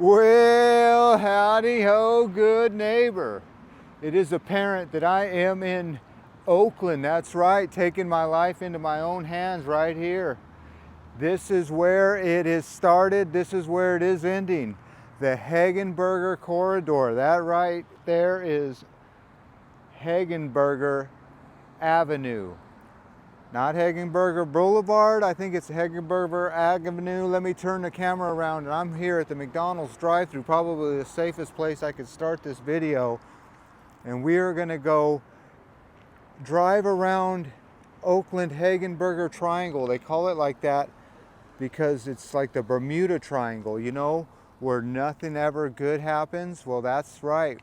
Well, howdy ho, good neighbor. It is apparent that I am in Oakland. That's right, taking my life into my own hands right here. This is where it is started. This is where it is ending. The Hegenberger corridor. That right there is Hegenberger Avenue. Not Hegenberger Boulevard, I think it's Hegenberger Avenue. Let me turn the camera around, and I'm here at the McDonald's drive-thru, probably the safest place I could start this video. And we are gonna go drive around Oakland Hegenberger Triangle. They call it like that because it's like the Bermuda Triangle, you know, where nothing ever good happens. Well, that's right.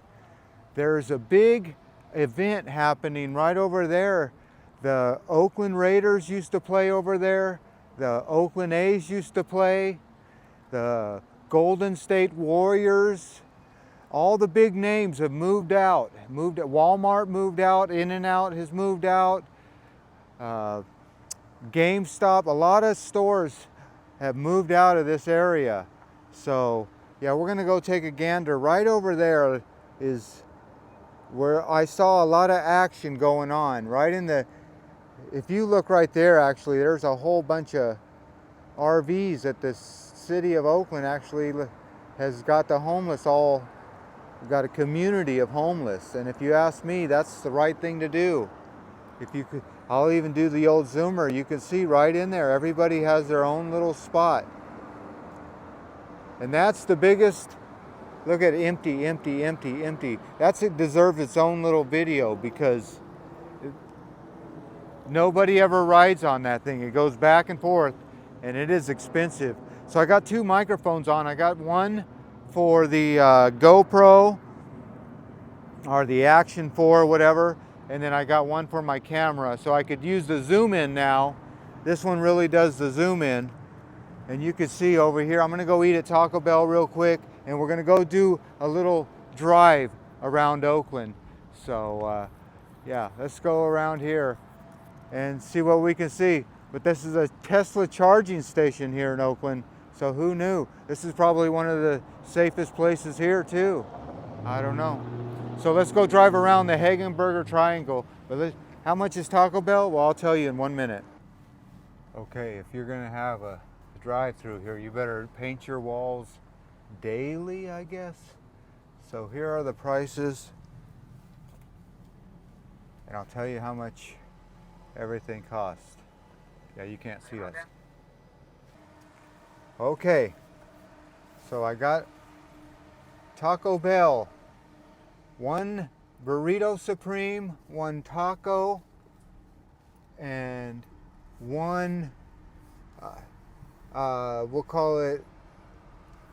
There's a big event happening right over there. The Oakland Raiders used to play over there. The Oakland A's used to play. The Golden State Warriors. All the big names have moved out. Walmart moved out. In-N-Out has moved out. GameStop. A lot of stores have moved out of this area. So yeah, we're gonna go take a gander. Right over there is where I saw a lot of action going on. Right in the, if you look right there, actually, there's a whole bunch of RVs that the city of Oakland actually has got the homeless all, got a community of homeless. And if you ask me, that's the right thing to do. If you could, I'll even do the old zoomer. You can see right in there, everybody has their own little spot. And that's the biggest, look at empty, empty, empty, empty. It deserves its own little video because nobody ever rides on that thing. It goes back and forth and it is expensive. So I got two microphones on. I got one for the GoPro or the Action 4, whatever. And then I got one for my camera. So I could use the zoom in now. This one really does the zoom in. And you can see over here, I'm gonna go eat at Taco Bell real quick. And we're gonna go do a little drive around Oakland. So yeah, let's go around here and see what we can see. But this is a Tesla charging station here in Oakland, so who knew? This is probably one of the safest places here too. I don't know. So let's go drive around the Hegenberger Triangle. But how much is Taco Bell? Well, I'll tell you in 1 minute. Okay, if you're gonna have a drive-through here, you better paint your walls daily, I guess. So here are the prices. And I'll tell you how much everything costs. Yeah, you can't see us. Okay, so I got Taco Bell. One burrito supreme, one taco, and one, we'll call it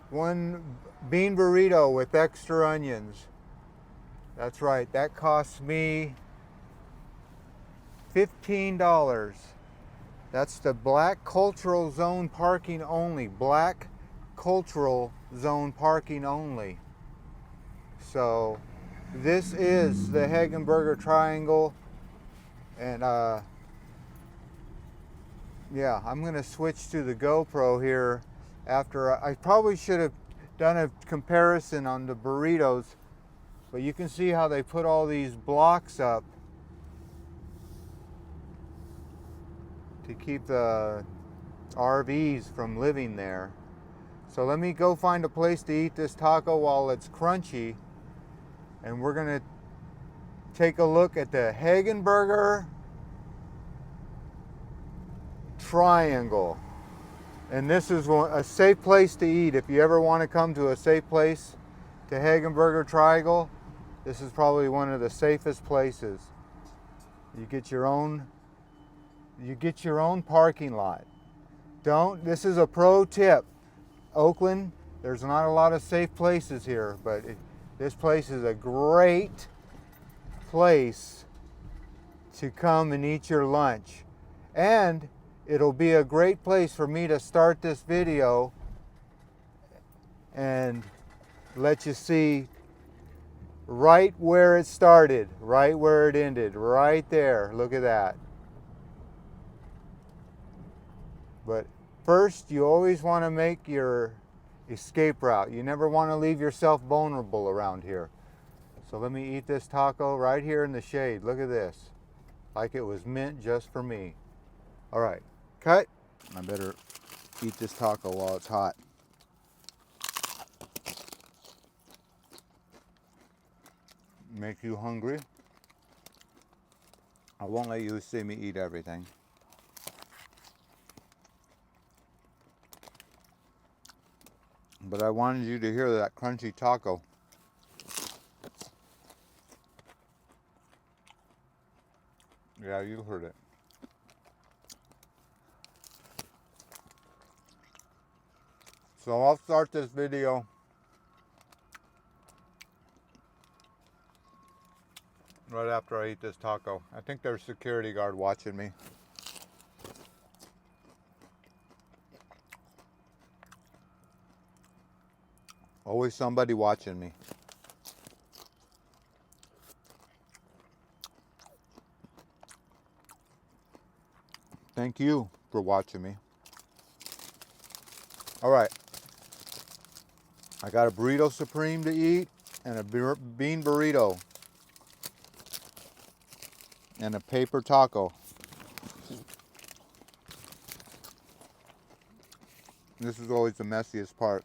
one bean burrito with extra onions. That's right, that costs me $15. That's the Black Cultural Zone parking only. Black Cultural Zone parking only. So this is the Hegenberger Triangle. And yeah, I'm gonna switch to the GoPro here after. I probably should have done a comparison on the burritos, but you can see how they put all these blocks up to keep the RVs from living there. So let me go find a place to eat this taco while it's crunchy, and we're gonna take a look at the Hegenberger Triangle. And this is a safe place to eat. If you ever want to come to a safe place, to Hegenberger Triangle, this is probably one of the safest places. You get your own parking lot. This is a pro tip. Oakland, there's not a lot of safe places here, but this place is a great place to come and eat your lunch. And it'll be a great place for me to start this video and let you see right where it started, right where it ended, right there. Look at that. But first, you always want to make your escape route. You never want to leave yourself vulnerable around here. So let me eat this taco right here in the shade. Look at this. Like it was meant just for me. All right, cut. I better eat this taco while it's hot. Make you hungry. I won't let you see me eat everything. But I wanted you to hear that crunchy taco. Yeah, you heard it. So I'll start this video right after I eat this taco. I think there's a security guard watching me. Always somebody watching me. Thank you for watching me. All right. I got a burrito supreme to eat and a bean burrito and a paper taco. This is always the messiest part.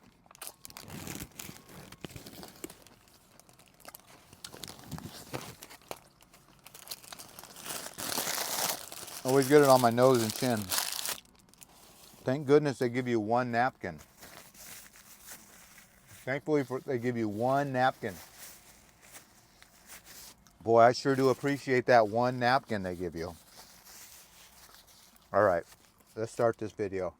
Always get it on my nose and chin. Thank goodness they give you one napkin. Thankfully they give you one napkin. Boy, I sure do appreciate that one napkin they give you. All right, let's start this video.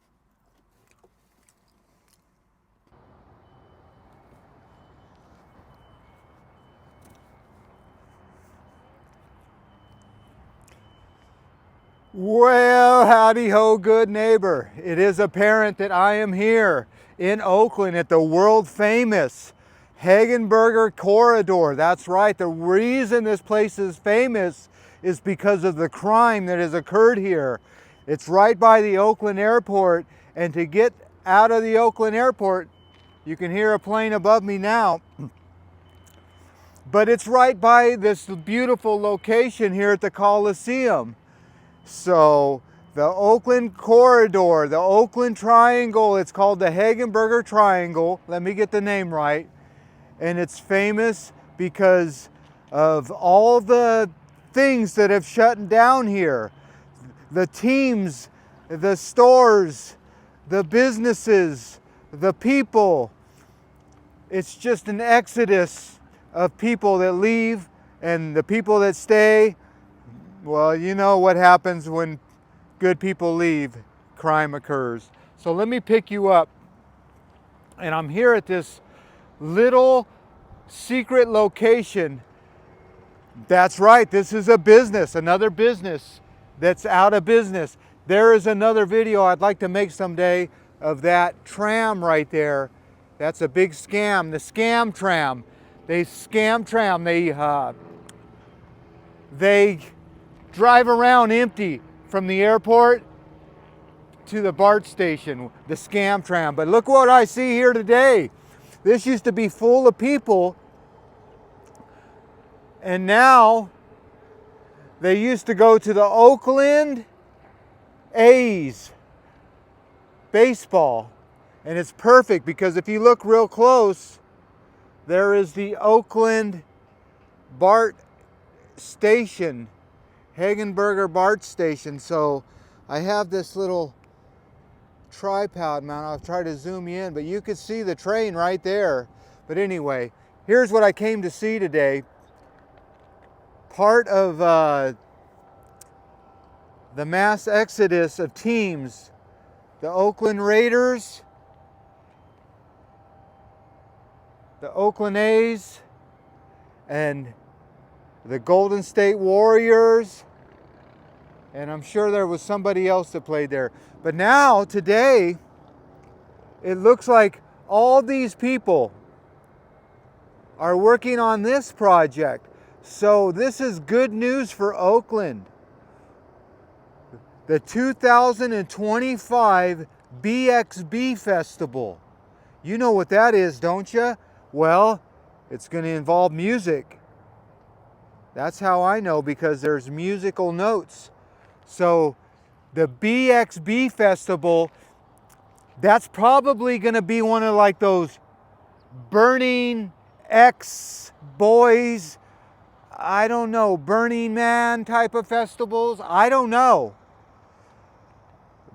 Well, howdy ho, good neighbor. It is apparent that I am here in Oakland at the world famous Hegenberger corridor. That's right, the reason this place is famous is because of the crime that has occurred here. It's right by the Oakland airport, and to get out of the Oakland airport, you can hear a plane above me now, but it's right by this beautiful location here at the Coliseum. So the Oakland corridor, the Oakland triangle, it's called the Hegenberger Triangle. Let me get the name right. And it's famous because of all the things that have shut down here. The teams, the stores, the businesses, the people. It's just an exodus of people that leave and the people that stay. Well, you know what happens when good people leave, crime occurs. So let me pick you up. And I'm here at this little secret location. That's right, this is a business, another business that's out of business. There is another video I'd like to make someday of that tram right there. That's a big scam, the scam tram. They scam tram, they drive around empty from the airport to the BART station, the scam tram. But look what I see here today. This used to be full of people, and now they used to go to the Oakland A's baseball. And it's perfect because if you look real close, there is the Oakland BART station, Hegenberger BART station. So I have this little tripod mount. I'll try to zoom you in, but you could see the train right there. But anyway, here's what I came to see today. Part of the mass exodus of teams, the Oakland Raiders, the Oakland A's, and the Golden State Warriors, and I'm sure there was somebody else that played there. But now, today, it looks like all these people are working on this project. So this is good news for Oakland. The 2025 BXB Festival You know what that is, don't you? Well, it's going to involve music. That's how I know, because there's musical notes. So the BXB Festival, that's probably going to be one of like those Burning X Boys, I don't know, Burning Man type of festivals. I don't know.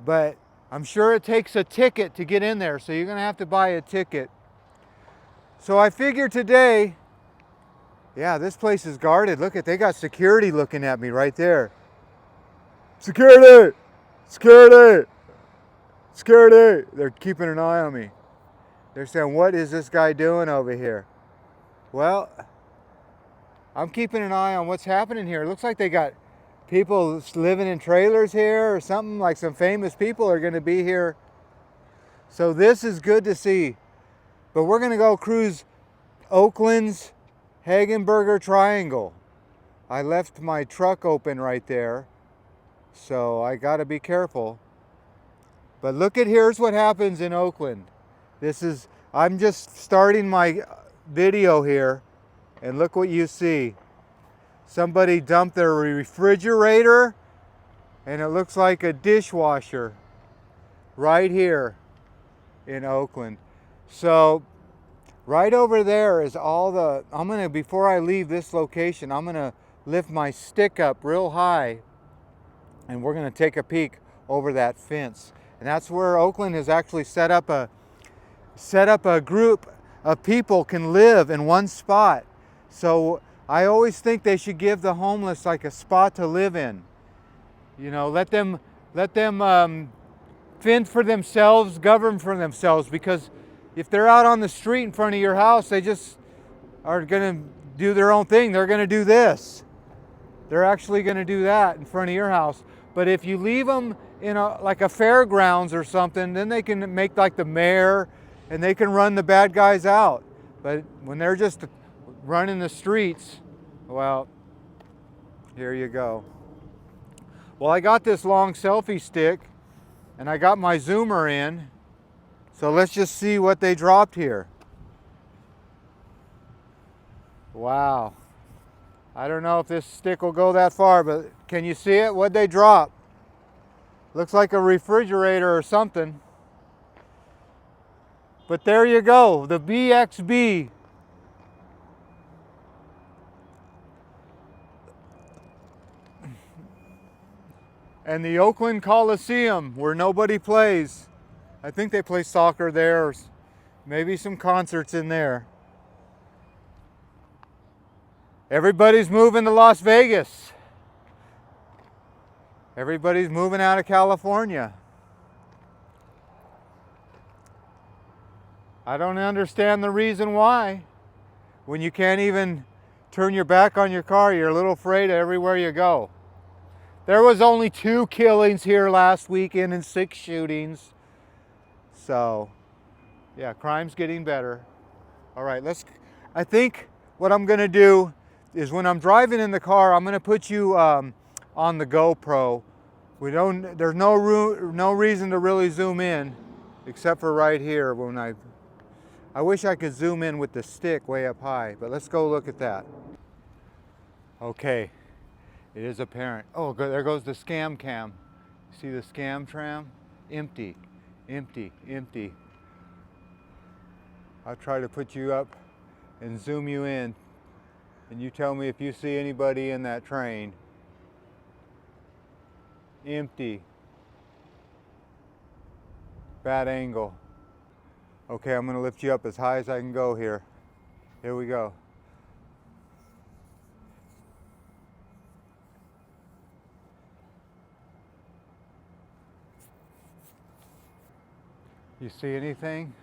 But I'm sure it takes a ticket to get in there, so you're going to have to buy a ticket. So I figured today, yeah, this place is guarded. Look at, they got security looking at me right there. Security! Security! Security! They're keeping an eye on me. They're saying, what is this guy doing over here? Well, I'm keeping an eye on what's happening here. It looks like they got people living in trailers here or something, like some famous people are going to be here. So this is good to see. But we're going to go cruise Oakland's Hegenberger Triangle. I left my truck open right there, so I got to be careful. But look at, here's what happens in Oakland. I'm just starting my video here, and look what you see. Somebody dumped their refrigerator, and it looks like a dishwasher right here in Oakland. So right over there is all the, before I leave this location, I'm gonna lift my stick up real high, and we're gonna take a peek over that fence. And that's where Oakland has actually set up a group of people can live in one spot. So I always think they should give the homeless like a spot to live in. You know, let them fend for themselves, govern for themselves, because if they're out on the street in front of your house, they just are going to do their own thing. They're going to do this. They're actually going to do that in front of your house. But if you leave them in like a fairgrounds or something, then they can make like the mayor, and they can run the bad guys out. But when they're just running the streets, well, here you go. Well, I got this long selfie stick, and I got my zoomer in. So let's just see what they dropped here. Wow. I don't know if this stick will go that far, but can you see it? What'd they drop? Looks like a refrigerator or something. But there you go, the BXB. And the Oakland Coliseum, where nobody plays. I think they play soccer there, or maybe some concerts in there. Everybody's moving to Las Vegas. Everybody's moving out of California. I don't understand the reason why. When you can't even turn your back on your car, you're a little afraid everywhere you go. There was only 2 killings here last weekend and 6 shootings. So, yeah, crime's getting better. All right, I think what I'm gonna do is, when I'm driving in the car, I'm gonna put you on the GoPro. There's no reason to really zoom in, except for right here when I wish I could zoom in with the stick way up high, but let's go look at that. Okay, it is apparent. Oh, there goes the scam cam. See the scam tram? Empty, empty, empty. I'll try to put you up and zoom you in, and you tell me if you see anybody in that train. Empty. Bad angle. Okay, I'm going to lift you up as high as I can go here. Here we go. You see anything?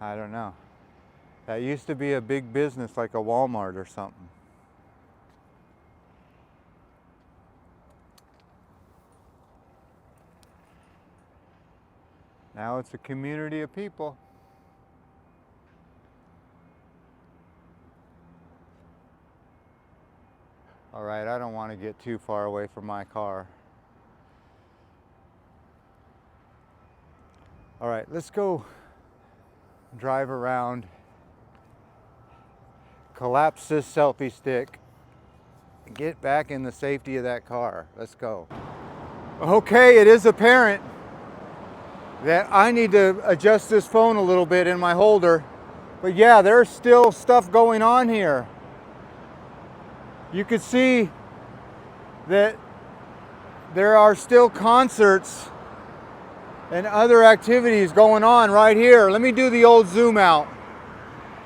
I don't know. That used to be a big business, like a Walmart or something. Now it's a community of people. All right, I don't want to get too far away from my car. All right, let's go drive around, collapse this selfie stick, get back in the safety of that car. Let's go. Okay, it is apparent that I need to adjust this phone a little bit in my holder. But yeah, there's still stuff going on here. You can see that there are still concerts and other activities going on right here. Let me do the old zoom out.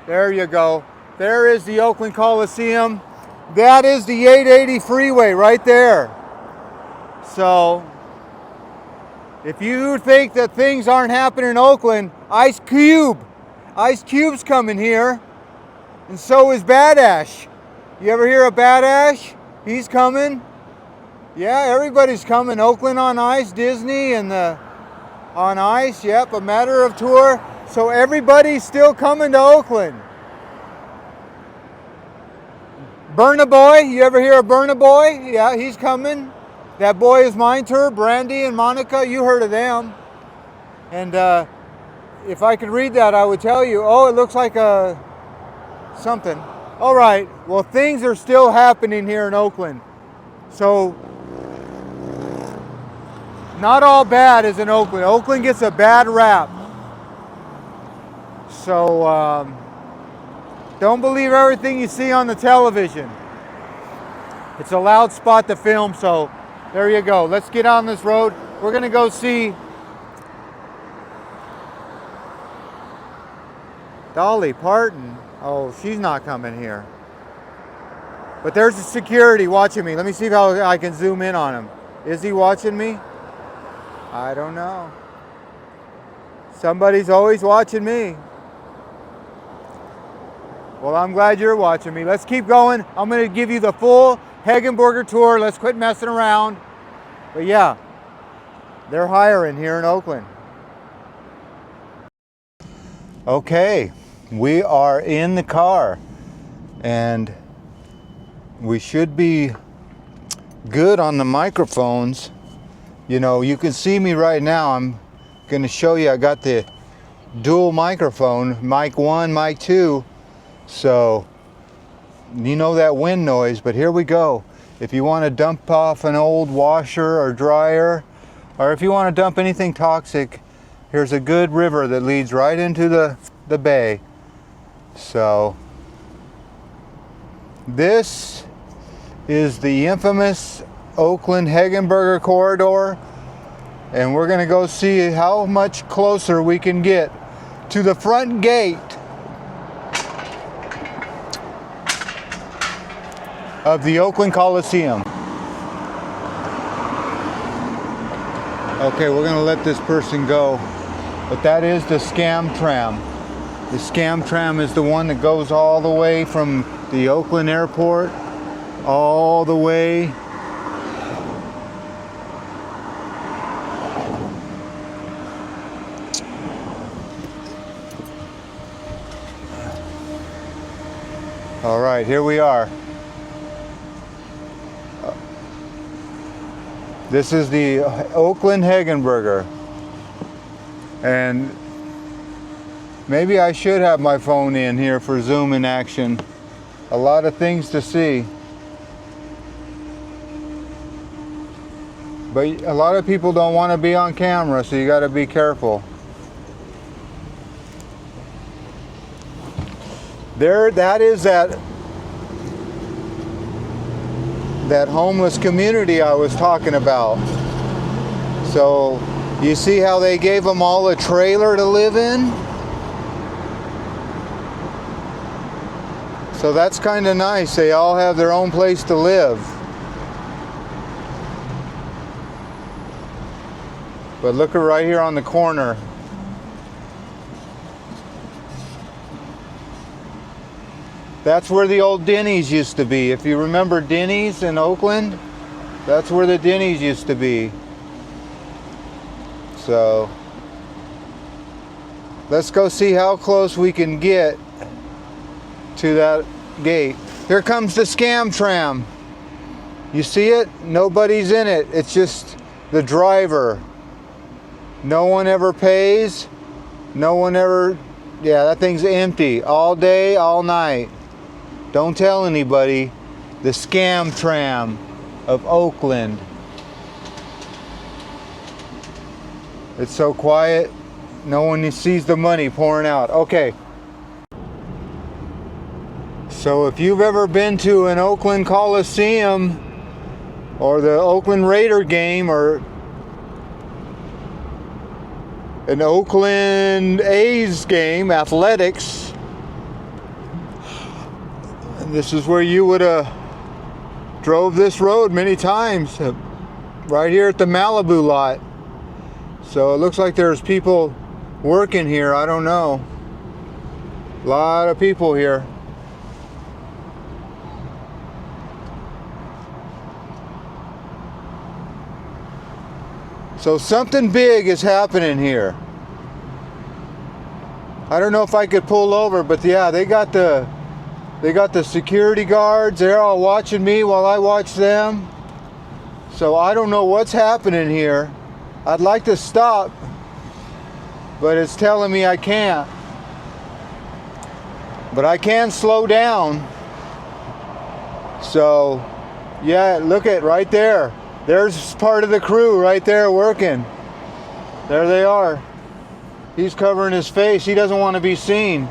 There you go. There is the Oakland Coliseum. That is the 880 freeway right there. So if you think that things aren't happening in Oakland, Ice Cube's coming here, and so is Bad Ash. You ever hear of Bad Ash? He's coming. Yeah, everybody's coming. Oakland on Ice, Disney, and on Ice. Yep, a matter of tour. So everybody's still coming to Oakland. Burna Boy, you ever hear of Burna Boy? Yeah, he's coming. That Boy Is Mine tour, Brandy and Monica, you heard of them. And if I could read that, I would tell you, oh, it looks like something. All right, well, things are still happening here in Oakland. So, not all bad is in Oakland. Oakland gets a bad rap. So, don't believe everything you see on the television. It's a loud spot to film, so there you go. Let's get on this road. We're gonna go see Dolly Parton. Oh, she's not coming here. But there's a security watching me. Let me see how I can zoom in on him. Is he watching me? I don't know. Somebody's always watching me. Well, I'm glad you're watching me. Let's keep going. I'm going to give you the full Hegenberger tour. Let's quit messing around. But yeah, they're hiring here in Oakland. Okay, we are in the car and we should be good on the microphones. You know, you can see me right now. I'm going to show you I got the dual microphone, mic 1, mic 2. So, you know that wind noise, but here we go. If you want to dump off an old washer or dryer, or if you want to dump anything toxic, here's a good river that leads right into the bay. So, this is the infamous Oakland Hegenberger corridor, and we're going to go see how much closer we can get to the front gate of the Oakland Coliseum. Okay, we're gonna let this person go, but that is the Scam Tram. The Scam Tram is the one that goes all the way from the Oakland airport all the way all right, here we are. This is the Oakland Hegenberger, and maybe I should have my phone in here for zoom in action. A lot of things to see, but a lot of people don't want to be on camera, so you got to be careful. There, that is that homeless community I was talking about. So you see how they gave them all a trailer to live in? So that's kind of nice. They all have their own place to live. But look at right here on the corner. That's where the old Denny's used to be. If you remember Denny's in Oakland, that's where the Denny's used to be. So, let's go see how close we can get to that gate. Here comes the Scam Tram. You see it? Nobody's in it. It's just the driver. No one ever pays. No one ever Yeah, that thing's empty all day, all night. Don't tell anybody. The scam tram of Oakland. It's so quiet, no one sees the money pouring out. Okay. So if you've ever been to an Oakland Coliseum or the Oakland Raider game or an Oakland A's game, athletics, this is where you would have drove this road many times, right here at the Malibu lot. So it looks like there's people working here. I don't know. A lot of people here. So something big is happening here. I don't know if I could pull over, but yeah, they got the security guards. They're all watching me while I watch them. So I don't know what's happening here. I'd like to stop, but it's telling me I can't. But I can slow down. So yeah, look at right there. There's part of the crew right there working. There they are. He's covering his face. He doesn't want to be seen.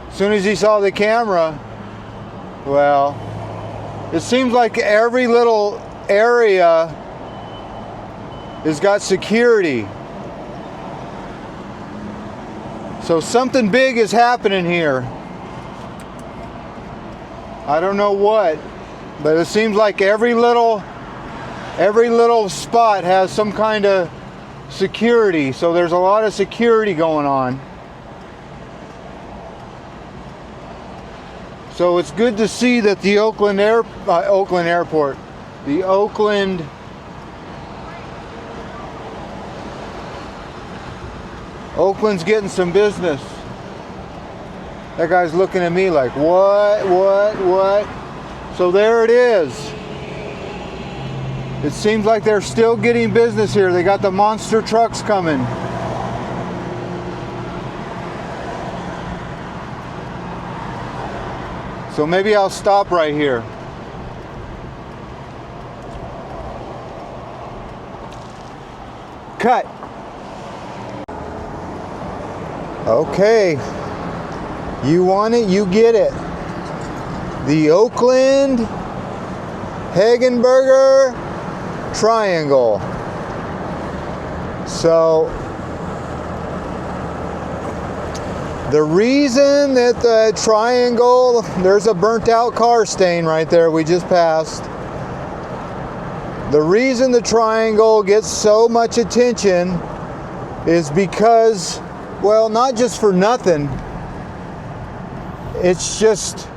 As soon as he saw the camera, well, it seems like every little area has got security. So something big is happening here. I don't know what, but it seems like every little spot has some kind of security. So there's a lot of security going on. So it's good to see that the Oakland's getting some business. That guy's looking at me like, what? So there it is. It seems like they're still getting business here. They got the monster trucks coming. So maybe I'll stop right here. Cut. Okay. You want it, you get it. The Oakland Hegenberger triangle. So the reason that the triangle, there's a burnt out car stain right there we just passed. The reason the triangle gets so much attention is because, well, not just for nothing. It's just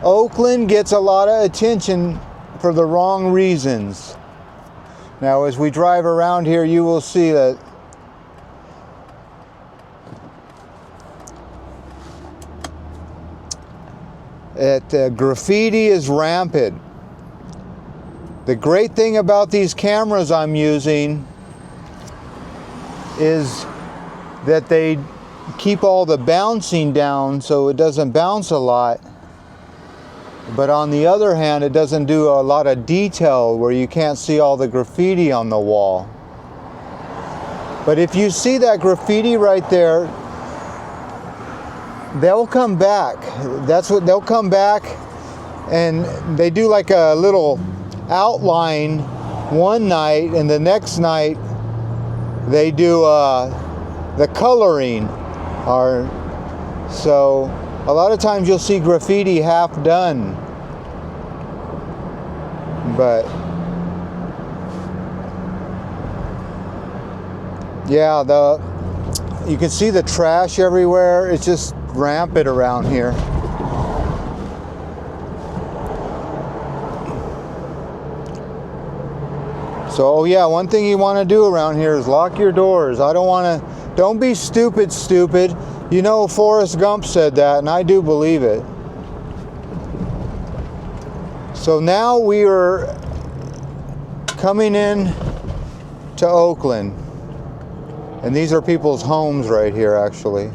Oakland gets a lot of attention for the wrong reasons. Now, as we drive around here, you will see that graffiti is rampant. The great thing about these cameras I'm using is that they keep all the bouncing down so it doesn't bounce a lot. But on the other hand, it doesn't do a lot of detail where you can't see all the graffiti on the wall. But if you see that graffiti right there, they'll come back. That's what they'll come back, and they do like a little outline one night, and the next night they do the coloring. So a lot of times you'll see graffiti half done, but yeah, you can see the trash everywhere. It's just rampant around here. So, oh yeah, one thing you want to do around here is lock your doors. Don't be stupid. You know, Forrest Gump said that, and I do believe it. So now we are coming in to Oakland. And these are people's homes right here, actually.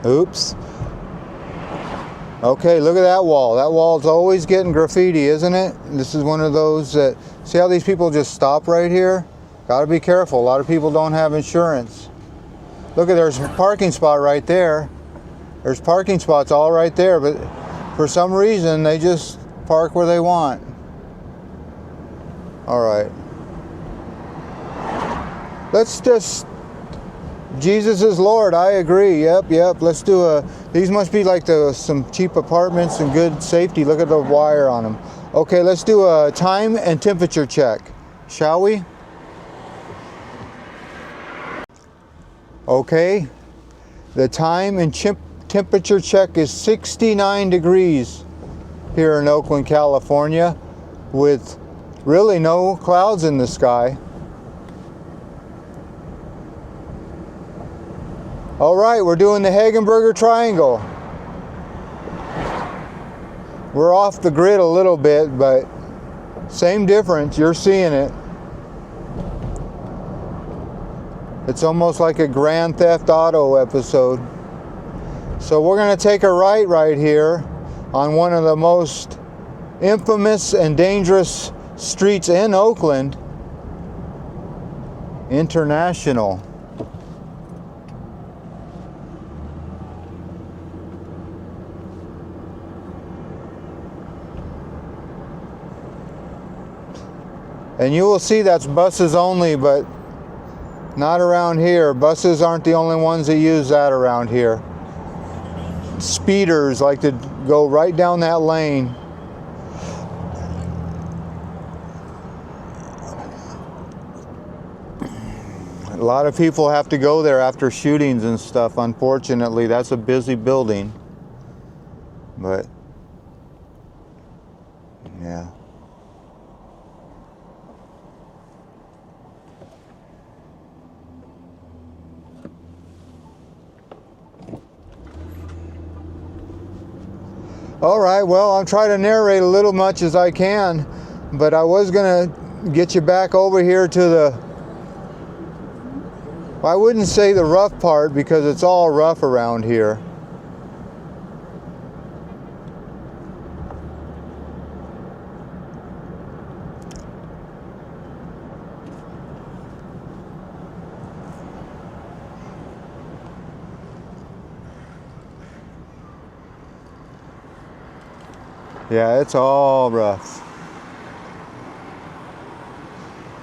Oops. Okay, look at that wall. That wall's always getting graffiti, isn't it? This is one of those that, see how these people just stop right here? Gotta be careful. A lot of people don't have insurance. Look at, there's a parking spot right there. There's parking spots all right there, but for some reason they just park where they want. All right. Let's just, Jesus is Lord, I agree. Yep. Let's do these must be like some cheap apartments and good safety. Look at the wire on them. Okay, let's do a time and temperature check, shall we? Okay, the time and temperature check is 69 degrees here in Oakland, California, with really no clouds in the sky. All right, we're doing the Hegenberger triangle. We're off the grid a little bit, but same difference, you're seeing it. It's almost like a Grand Theft Auto episode. So we're gonna take a right here on one of the most infamous and dangerous streets in Oakland, International. And you will see that's buses only, but not around here. Buses aren't the only ones that use that around here. Speeders like to go right down that lane. A lot of people have to go there after shootings and stuff. Unfortunately, that's a busy building. But yeah. All right, well, I'll try to narrate a little much as I can, but I was gonna get you back over here to the, I wouldn't say the rough part because it's all rough around here. Yeah, it's all rough.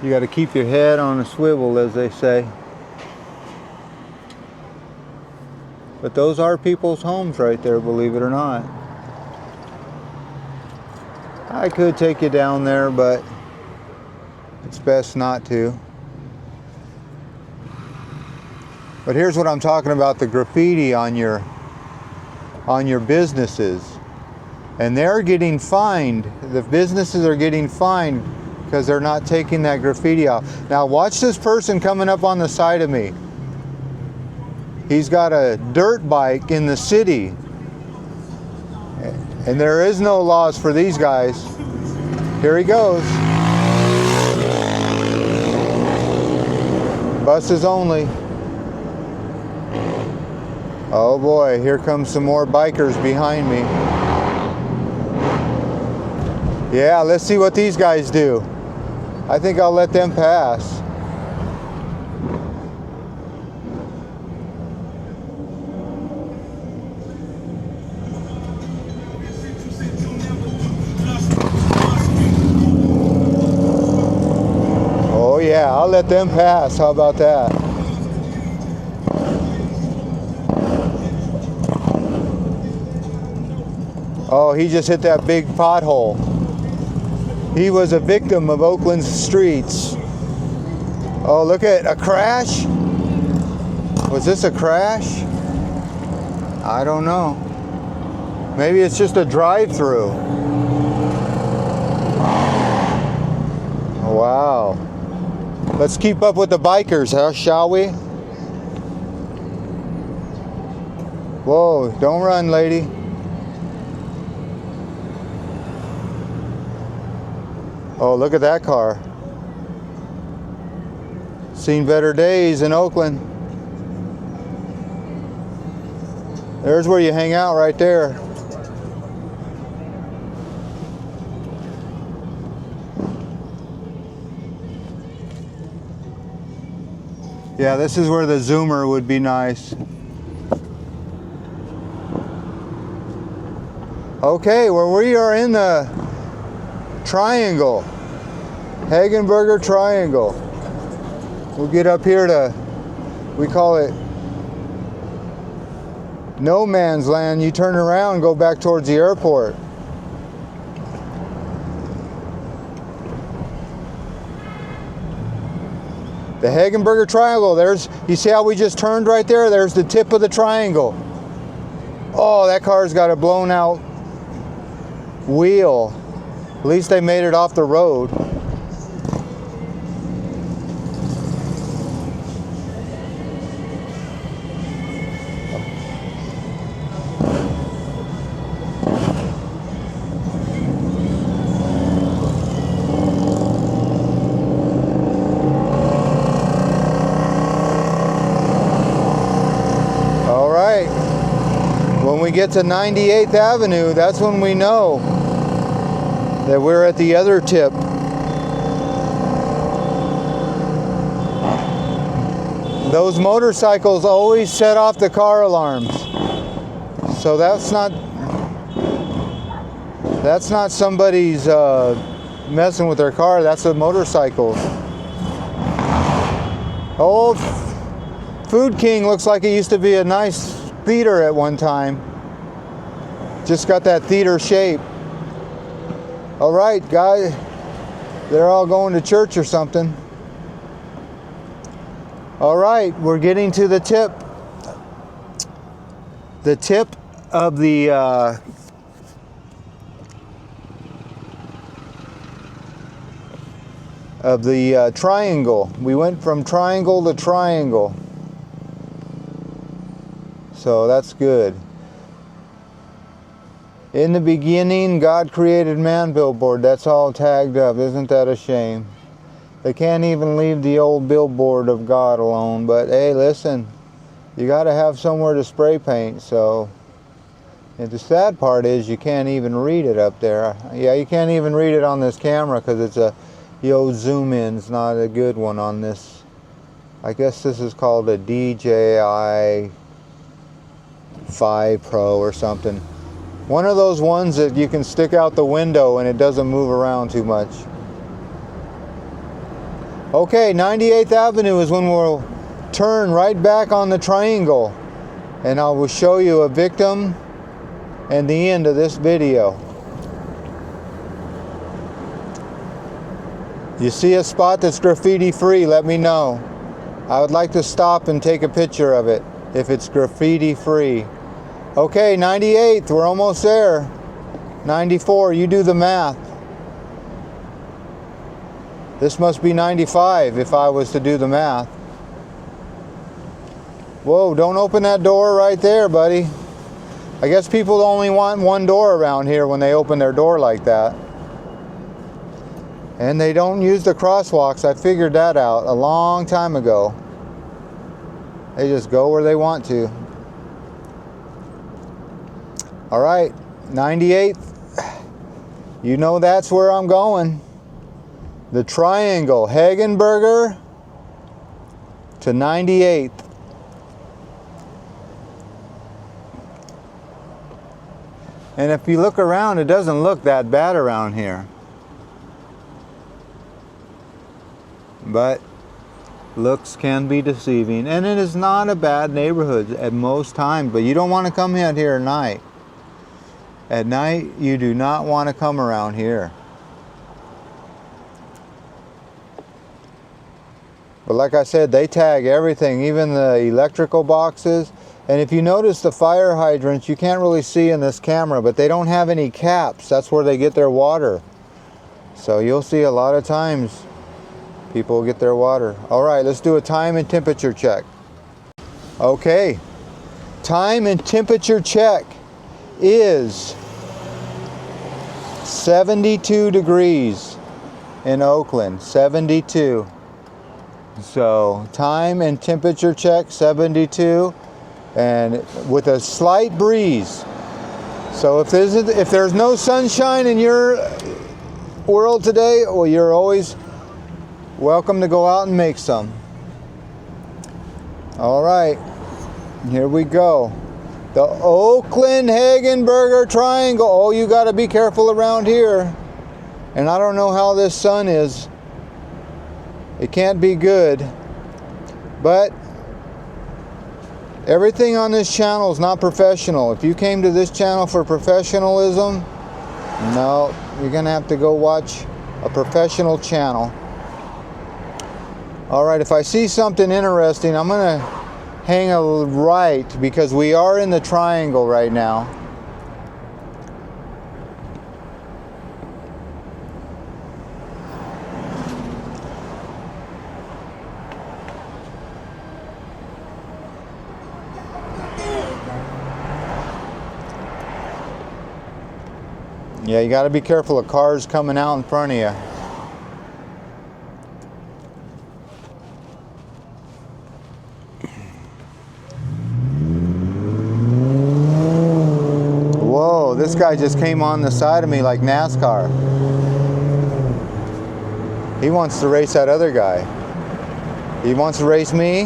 You got to keep your head on a swivel, as they say. But those are people's homes right there, believe it or not. I could take you down there, but it's best not to. But here's what I'm talking about, the graffiti on your businesses. And they're getting fined. The businesses are getting fined because they're not taking that graffiti out. Now watch this person coming up on the side of me. He's got a dirt bike in the city. And there is no laws for these guys. Here he goes. Buses only. Oh boy, here comes some more bikers behind me. Yeah, let's see what these guys do. I think I'll let them pass. Oh yeah, I'll let them pass. How about that? Oh, he just hit that big pothole. He was a victim of Oakland's streets. Oh, look at a crash. Was this a crash? I don't know. Maybe it's just a drive-through. Wow. Let's keep up with the bikers, huh, shall we? Whoa, don't run, lady. Oh, look at that car. Seen better days in Oakland. There's where you hang out right there. Yeah, this is where the zoomer would be nice. Okay, well, we are in the triangle. Hegenberger Triangle. We'll get up here to, we call it no man's land. You turn around and go back towards the airport. The Hegenberger Triangle, there's, you see how we just turned right there? There's the tip of the triangle. Oh, that car's got a blown out wheel. At least they made it off the road. All right. When we get to 98th Avenue, that's when we know that we're at the other tip. Those motorcycles always set off the car alarms. So that's not somebody's messing with their car, that's a motorcycle. Old Food King looks like it used to be a nice theater at one time. Just got that theater shape. All right, guys, they're all going to church or something. All right, we're getting to the tip. The tip of the triangle. We went from triangle to triangle. So that's good. In the beginning, God created man billboard. That's all tagged up. Isn't that a shame? They can't even leave the old billboard of God alone. But hey, listen, you got to have somewhere to spray paint. So, and the sad part is you can't even read it up there. Yeah, you can't even read it on this camera because it's the old zoom in's not a good one on this. I guess this is called a DJI 5 Pro or something. One of those ones that you can stick out the window and it doesn't move around too much. Okay, 98th Avenue is when we'll turn right back on the triangle. And I will show you a victim and the end of this video. You see a spot that's graffiti free, let me know. I would like to stop and take a picture of it if it's graffiti free. Okay, 98th, we're almost there. 94, you do the math. This must be 95 if I was to do the math. Whoa, don't open that door right there, buddy. I guess people only want one door around here when they open their door like that. And they don't use the crosswalks. I figured that out a long time ago. They just go where they want to. All right, 98th. You know that's where I'm going. The triangle, Hegenberger to 98th. And if you look around, it doesn't look that bad around here. But looks can be deceiving. And it is not a bad neighborhood at most times, but you don't want to come out here at night. At night, you do not want to come around here. But like I said, they tag everything, even the electrical boxes. And if you notice the fire hydrants, you can't really see in this camera, but they don't have any caps. That's where they get their water. So you'll see a lot of times people get their water. All right, let's do a time and temperature check. Okay, time and temperature check is 72 degrees in Oakland, 72. So time and temperature check, 72. and with a slight breeze. So if there's no sunshine in your world today, well, you're always welcome to go out and make some. All right, here we go. The Oakland Hegenberger Triangle. Oh, you got to be careful around here. And I don't know how this sun is. It can't be good. But everything on this channel is not professional. If you came to this channel for professionalism, no, you're going to have to go watch a professional channel. All right, if I see something interesting, I'm going to hang a right because we are in the triangle right now. Yeah, you got to be careful of cars coming out in front of you. Whoa, this guy just came on the side of me like NASCAR. He wants to race that other guy. He wants to race me.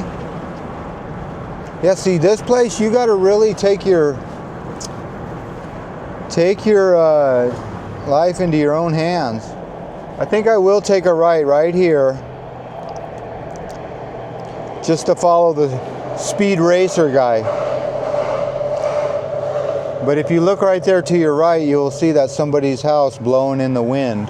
Yeah, see, this place, you got to really take your life into your own hands. I think I will take a right here, just to follow the speed racer guy. But if you look right there to your right, you'll see that somebody's house blowing in the wind.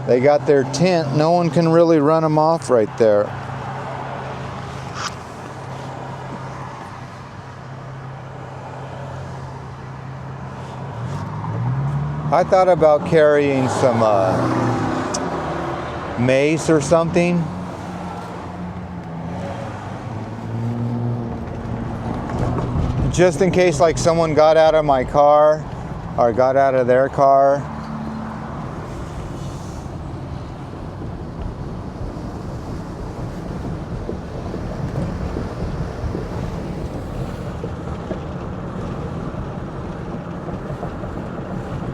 They got their tent. No one can really run them off right there. I thought about carrying some mace or something. Just in case like someone got out of my car or got out of their car.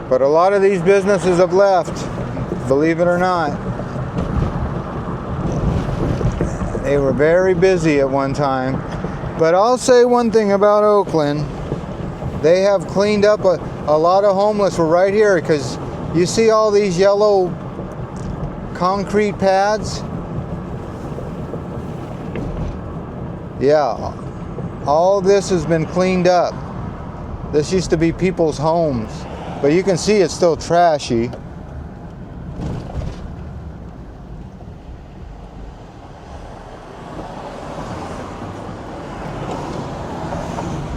But a lot of these businesses have left, believe it or not. They were very busy at one time. But I'll say one thing about Oakland. They have cleaned up a lot of homeless were right here, because you see all these yellow concrete pads? Yeah, all this has been cleaned up. This used to be people's homes. But you can see it's still trashy.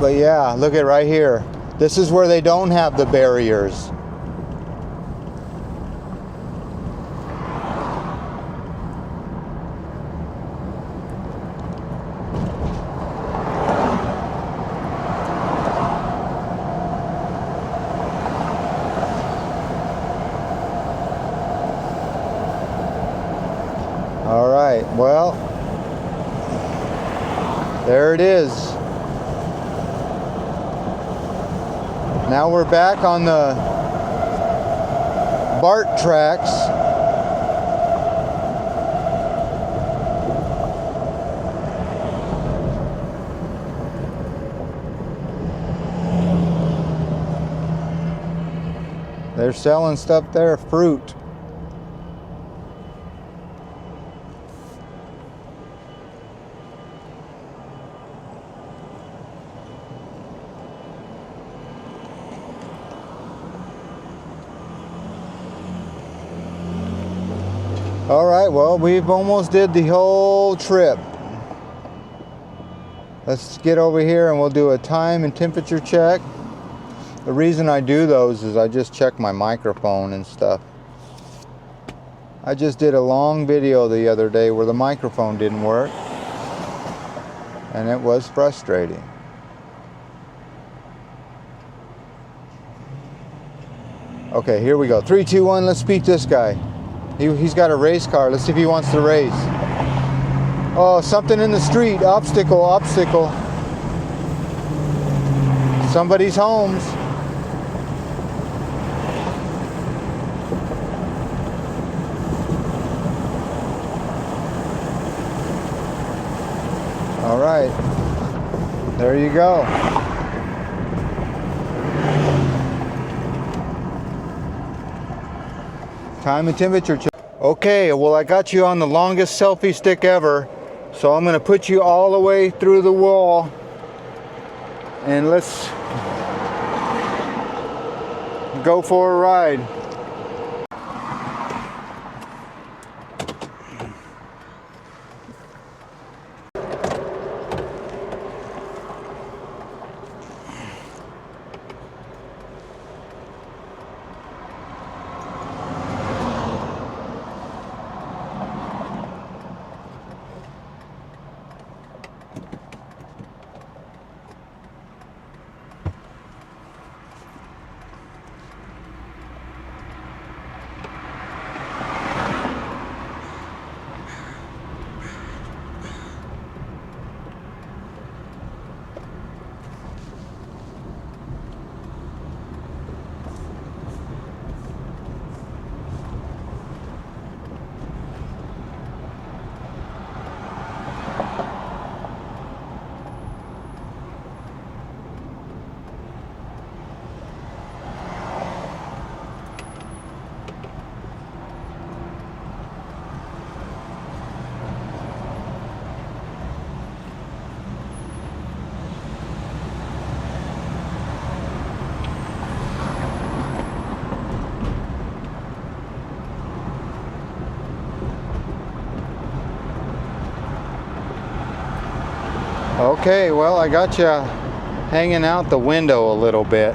But yeah, look at right here. This is where they don't have the barriers. All right, well, there it is. Now we're back on the BART tracks. They're selling stuff there, fruit. All right, well, we've almost did the whole trip. Let's get over here and we'll do a time and temperature check. The reason I do those is I just check my microphone and stuff. I just did a long video the other day where the microphone didn't work, and it was frustrating. Okay, here we go. 3, 2, 1, let's beat this guy. He's got a race car. Let's see if he wants to race. Oh, something in the street. Obstacle, obstacle. Somebody's homes. All right. There you go. Time and temperature check. Okay, well, I got you on the longest selfie stick ever. So I'm going to put you all the way through the wall. And let's go for a ride. Okay, well, I got you hanging out the window a little bit.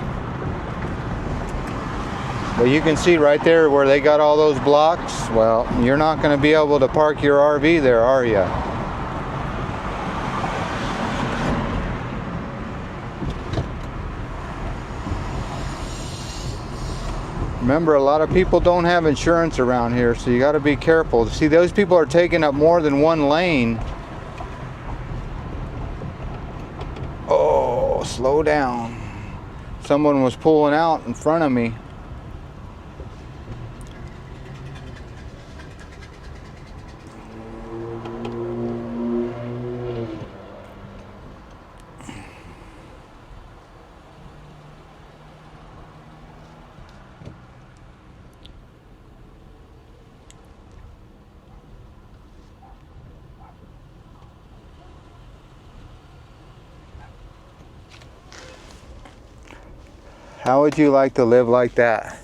But you can see right there where they got all those blocks. Well, you're not going to be able to park your RV there, are you? Remember, a lot of people don't have insurance around here, so you got to be careful. See, those people are taking up more than one lane. Oh, slow down. Someone was pulling out in front of me. How would you like to live like that?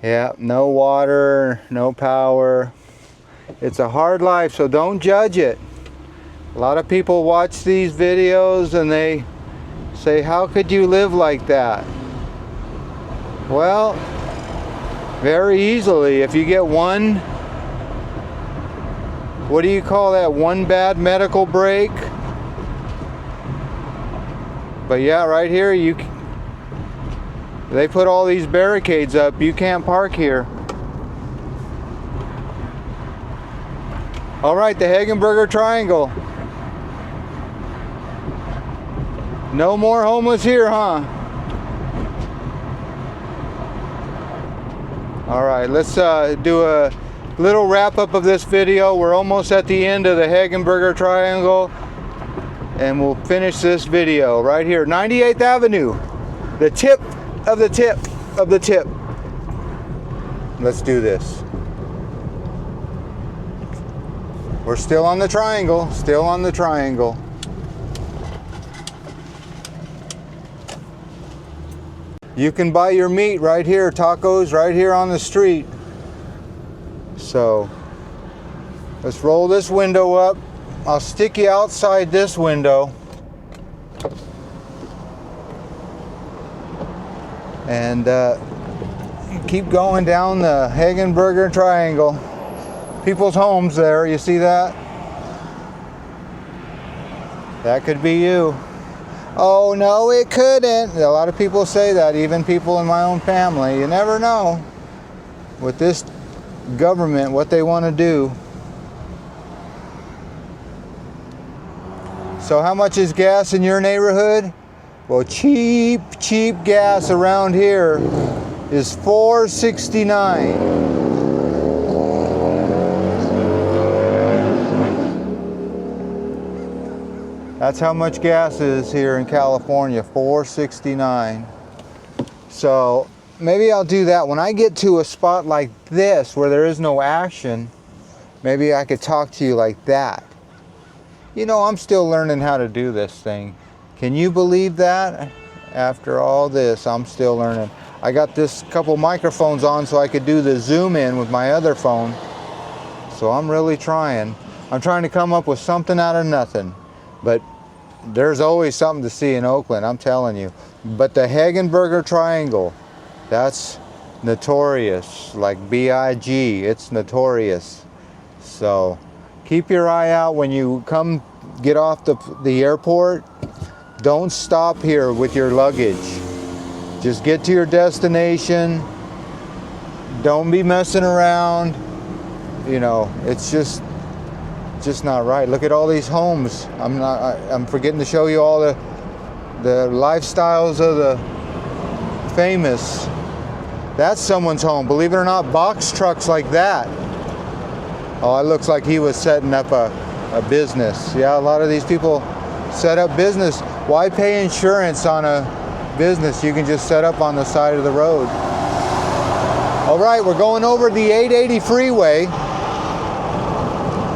Yeah, no water, no power. It's a hard life, so don't judge it. A lot of people watch these videos and they say, how could you live like that? Well, very easily. If you get one, what do you call that? One bad medical break? But yeah, right here, they put all these barricades up. You can't park here. All right, the Hegenberger Triangle. No more homeless here, huh? All right, let's do a little wrap up of this video. We're almost at the end of the Hegenberger Triangle, and we'll finish this video right here. 98th Avenue, the tip of the tip of the tip. Let's do this. We're still on the triangle, still on the triangle. You can buy your meat right here, tacos right here on the street. So let's roll this window up. I'll stick you outside this window. And keep going down the Hegenberger Triangle. People's homes there, you see that? That could be you. Oh no, it couldn't. A lot of people say that, even people in my own family. You never know with this government what they want to do. So how much is gas in your neighborhood? Well, cheap gas around here is $4.69. That's how much gas is here in California, $4.69. So maybe I'll do that. When I get to a spot like this where there is no action, maybe I could talk to you like that. You know, I'm still learning how to do this thing. Can you believe that? After all this, I'm still learning. I got this couple microphones on so I could do the zoom in with my other phone. So I'm really trying. I'm trying to come up with something out of nothing. But there's always something to see in Oakland, I'm telling you. But the Hegenberger Triangle, that's notorious. Like B-I-G, it's notorious. So keep your eye out when you come get off the airport. Don't stop here with your luggage. Just get to your destination. Don't be messing around. You know, it's just not right. Look at all these homes. I'm forgetting to show you all the lifestyles of the famous. That's someone's home. Believe it or not, box trucks like that. Oh, it looks like he was setting up a business. Yeah, a lot of these people set up business. Why pay insurance on a business you can just set up on the side of the road? All right, we're going over the 880 freeway.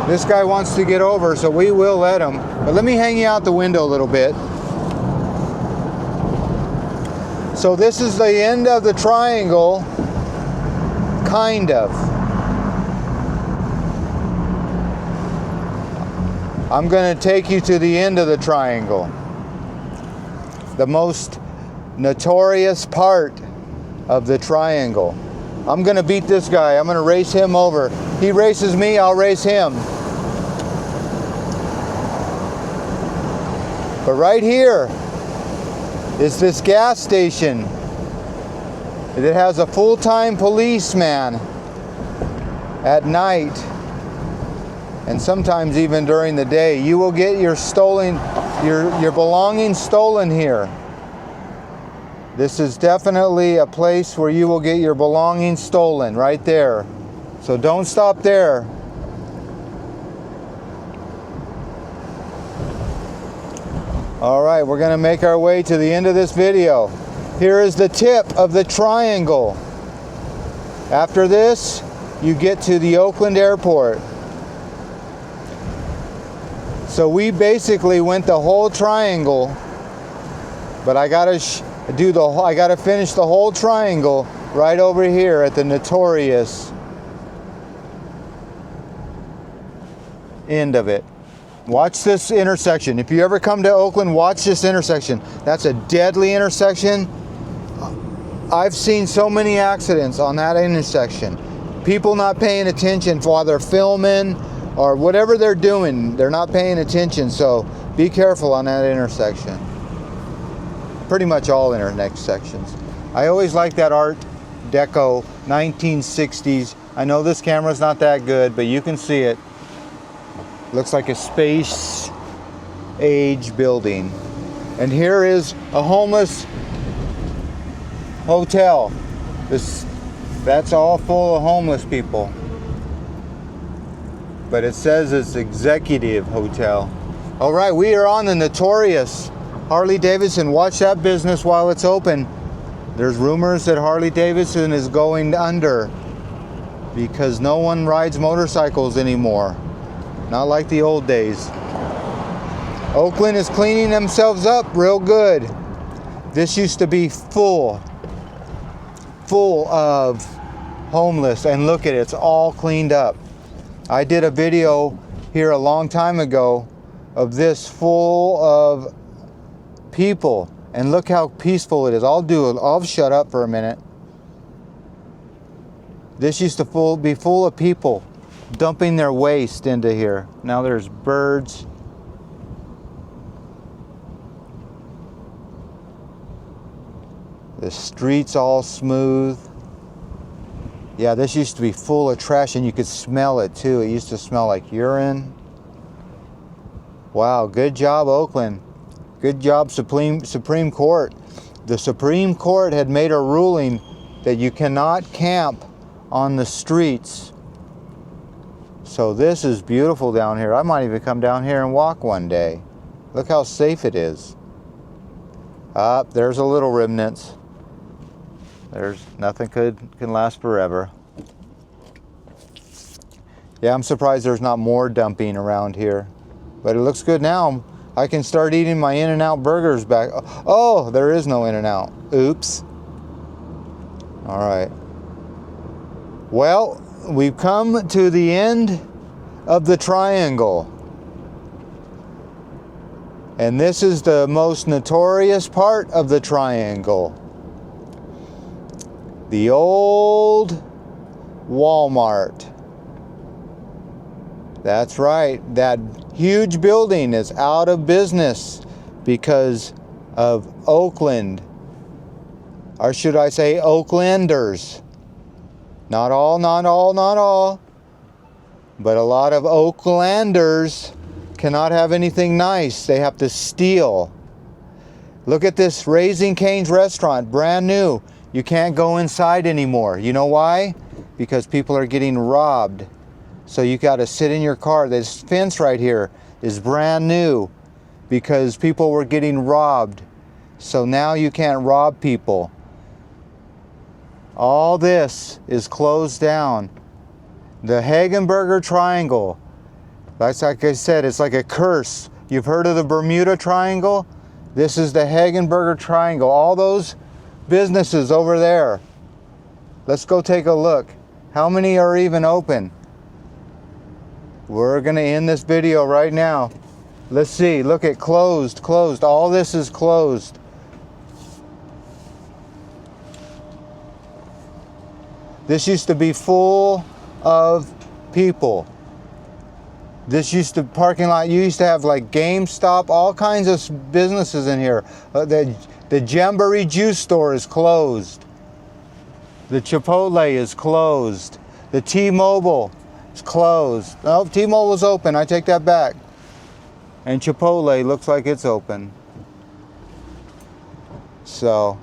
This guy wants to get over, so we will let him. But let me hang you out the window a little bit. So this is the end of the triangle, kind of. I'm going to take you to the end of the triangle. The most notorious part of the triangle. I'm going to beat this guy. I'm going to race him over. He races me, I'll race him. But right here is this gas station. It has a full-time policeman at night, and sometimes even during the day. You will get your belongings stolen here. This is definitely a place where you will get your belongings stolen, right there. So don't stop there. All right, we're going to make our way to the end of this video. Here is the tip of the triangle. After this, you get to the Oakland airport. So we basically went the whole triangle, but I gotta finish the whole triangle right over here at the notorious end of it. Watch this intersection. If you ever come to Oakland, watch this intersection. That's a deadly intersection. I've seen so many accidents on that intersection. People not paying attention while they're filming or whatever they're doing. They're not paying attention, so be careful on that intersection. Pretty much all intersections. I always like that Art Deco 1960s. I know this camera's not that good, but you can see it. Looks like a space age building. And here is a homeless hotel. That's all full of homeless people. But it says it's executive hotel. All right, we are on the notorious Harley Davidson. Watch that business while it's open. There's rumors that Harley Davidson is going under because no one rides motorcycles anymore. Not like the old days. Oakland is cleaning themselves up real good. This used to be full of homeless, and look at it, it's all cleaned up. I did a video here a long time ago of this full of people, and look how peaceful it is. I'll shut up for a minute. This used to be full of people dumping their waste into here. Now there's birds. The streets all smooth. Yeah, this used to be full of trash, and you could smell it too. It used to smell like urine. Wow, good job, Oakland. Good job, Supreme Court. The Supreme Court had made a ruling that you cannot camp on the streets. So this is beautiful down here. I might even come down here and walk one day. Look how safe it is. There's a little remnants. There's nothing can last forever. Yeah, I'm surprised there's not more dumping around here. But it looks good now. I can start eating my In-N-Out burgers back. Oh, there is no In-N-Out. Oops. All right. Well, we've come to the end of the triangle. And this is the most notorious part of the triangle. The old Walmart. That's right. That huge building is out of business because of Oakland. Or should I say Oaklanders. Not all. But a lot of Oaklanders cannot have anything nice. They have to steal. Look at this Raising Cane's restaurant, brand new. You can't go inside anymore. You know why? Because people are getting robbed. So you got to sit in your car. This fence right here is brand new because people were getting robbed. So now you can't rob people. All this is closed down. The Hegenberger Triangle. That's like I said, it's like a curse. You've heard of the Bermuda Triangle? This is the Hegenberger Triangle. All those businesses over there. Let's go take a look. How many are even open? We're going to end this video right now. Let's see. Look at closed. All this is closed. This used to be full of people. This used to parking lot. You used to have like GameStop, all kinds of businesses in here. The Jamboree juice store is closed. The Chipotle is closed. The T-Mobile is closed. No, T-Mobile is open. I take that back. And Chipotle looks like it's open. So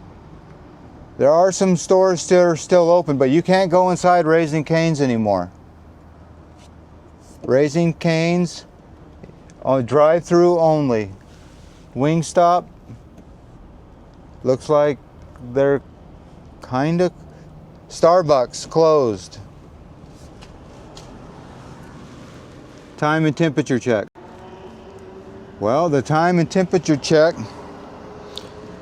there are some stores that are still open, but you can't go inside Raising Cane's anymore. Raising Cane's on drive-through only. Wingstop looks like they're kind of. Starbucks closed. Time and temperature check. Well, the time and temperature check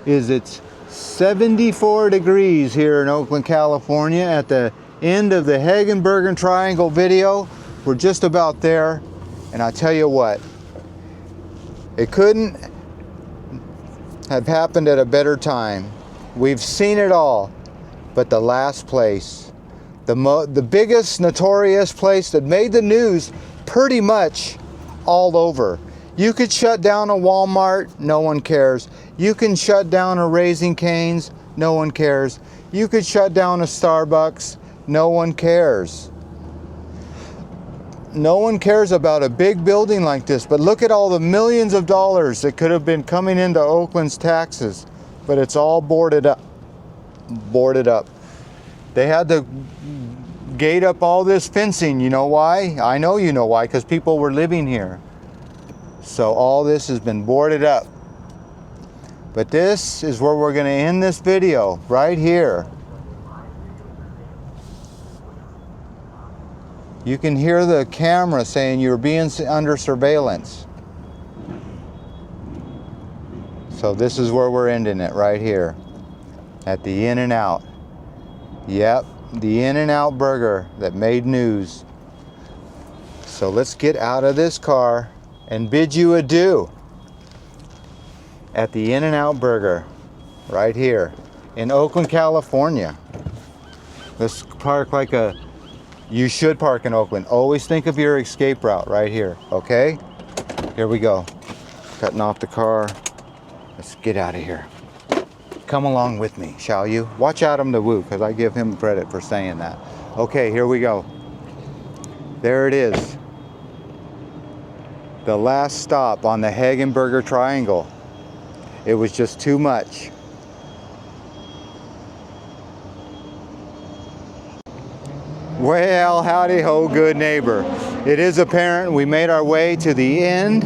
is it's 74 degrees here in Oakland, California. At the end of the Hegenberger Triangle video, we're just about there. And I tell you what, it couldn't have happened at a better time. We've seen it all. But the last place, the biggest notorious place that made the news pretty much all over. You could shut down a Walmart, no one cares. You can shut down a Raising Cane's, no one cares. You could shut down a Starbucks, no one cares. No one cares about a big building like this, but look at all the millions of dollars that could have been coming into Oakland's taxes, but it's all boarded up. They had to gate up all this fencing. You know why? I know you know why, because people were living here. So all this has been boarded up. But this is where we're going to end this video, right here. You can hear the camera saying you're being under surveillance. So this is where we're ending it, right here. At the In-N-Out. Yep, the In-N-Out burger that made news. So let's get out of this car and bid you adieu at the In-N-Out burger right here in Oakland, California. Let's park like you should park in Oakland. Always think of your escape route right here, okay? Here we go. Cutting off the car. Let's get out of here. Come along with me, shall you? Watch Adam the Woo, because I give him credit for saying that. Okay, here we go. There it is. the last stop on the Hegenberger Triangle. It was just too much. Well, howdy ho, good neighbor. It is apparent we made our way to the end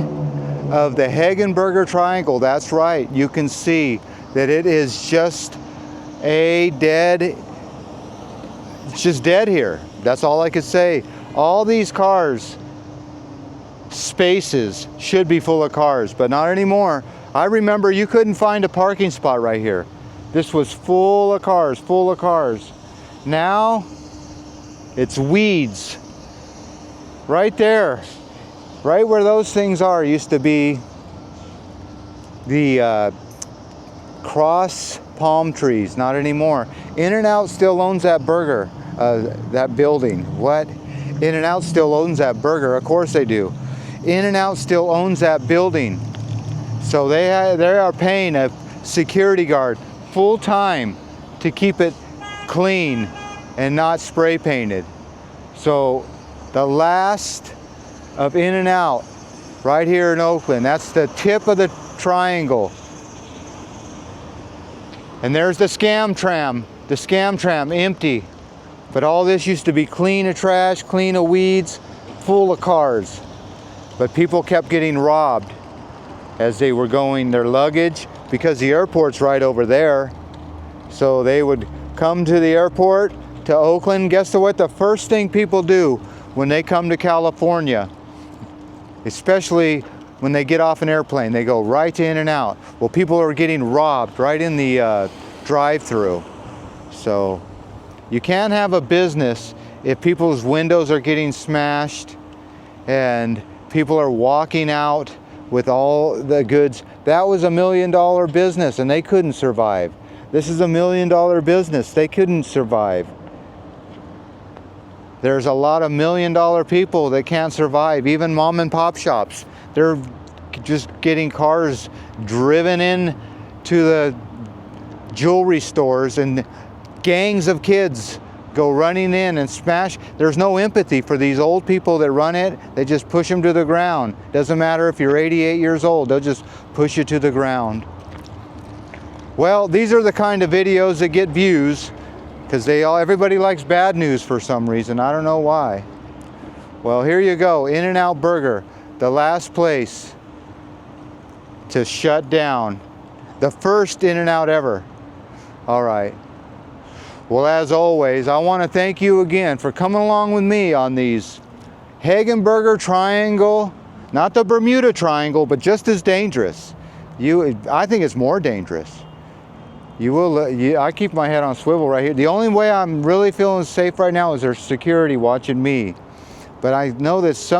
of the Hegenberger Triangle. That's right. You can see that it is just it's just dead here. That's all I could say. All these cars, spaces should be full of cars, but not anymore. I remember you couldn't find a parking spot right here. This was full of cars, full of cars. Now it's weeds. Right there, right where those things are, used to be the cross palm trees. Not anymore. In-N-Out still owns that burger, that building. What? In-N-Out still owns that burger. Of course they do. In-N-Out still owns that building. So they are paying a security guard full time to keep it clean and not spray painted. So the last of In-N-Out right here in Oakland. That's the tip of the triangle. And there's the scam tram empty. But all this used to be clean of trash, clean of weeds, full of cars. But people kept getting robbed as they were going their luggage, because the airport's right over there. So they would come to the airport, to Oakland. Guess what the first thing people do when they come to California, especially when they get off an airplane? They go right to In-N-Out. Well, people are getting robbed right in the drive-through. So you can't have a business if people's windows are getting smashed and people are walking out with all the goods. That was $1 million business and they couldn't survive. This is $1 million business. They couldn't survive. There's a lot of $1 million people that can't survive. Even mom and pop shops. They're just getting cars driven in to the jewelry stores, and gangs of kids go running in and smash. There's no empathy for these old people that run it. They just push them to the ground. Doesn't matter if you're 88 years old, they'll just push you to the ground. Well, these are the kind of videos that get views, because everybody likes bad news for some reason. I don't know why. Well, here you go. In-N-Out Burger, the last place to shut down. The first In-N-Out ever. All right. Well, as always, I want to thank you again for coming along with me on these Hegenberger Triangle, not the Bermuda Triangle, but just as dangerous. I think it's more dangerous. I keep my head on swivel right here. The only way I'm really feeling safe right now is there's security watching me. But I know that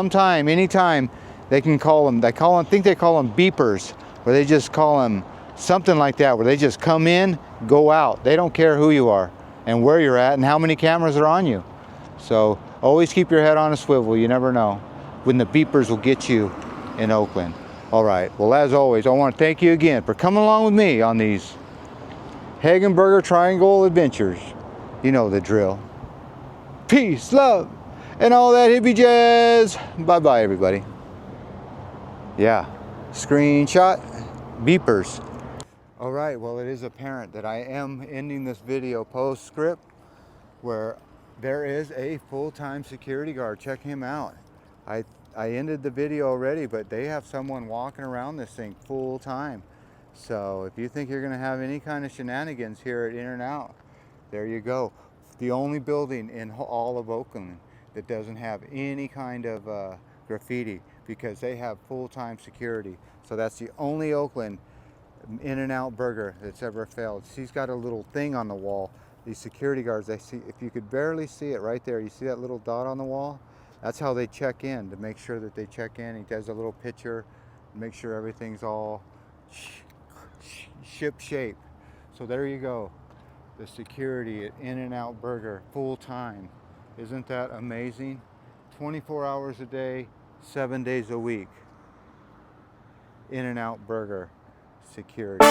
anytime, they can call them, I think they call them beepers, where they just call them something like that, where they just come in, go out. They don't care who you are and where you're at and how many cameras are on you. So always keep your head on a swivel. You never know when the beepers will get you in Oakland. All right. Well, as always, I want to thank you again for coming along with me on these Hegenberger Triangle adventures. You know the drill. Peace, love, and all that hippie jazz. Bye-bye, everybody. Yeah. Screenshot. Beepers. All right, well, it is apparent that I am ending this video postscript where there is a full-time security guard. Check him out. I ended the video already, but they have someone walking around this thing full-time. So if you think you're going to have any kind of shenanigans here at In-N-Out, there you go. The only building in all of Oakland that doesn't have any kind of graffiti, because they have full-time security. So that's the only Oakland In-N-Out burger that's ever failed. She's got a little thing on the wall. These security guards, they see, if you could barely see it right there, you see that little dot on the wall? That's how they check in, to make sure that they check in. He does a little picture, make sure everything's all ship shape. So there you go. The security at In-N-Out Burger, full time. Isn't that amazing? 24 hours a day, 7 days a week. In-N-Out Burger security.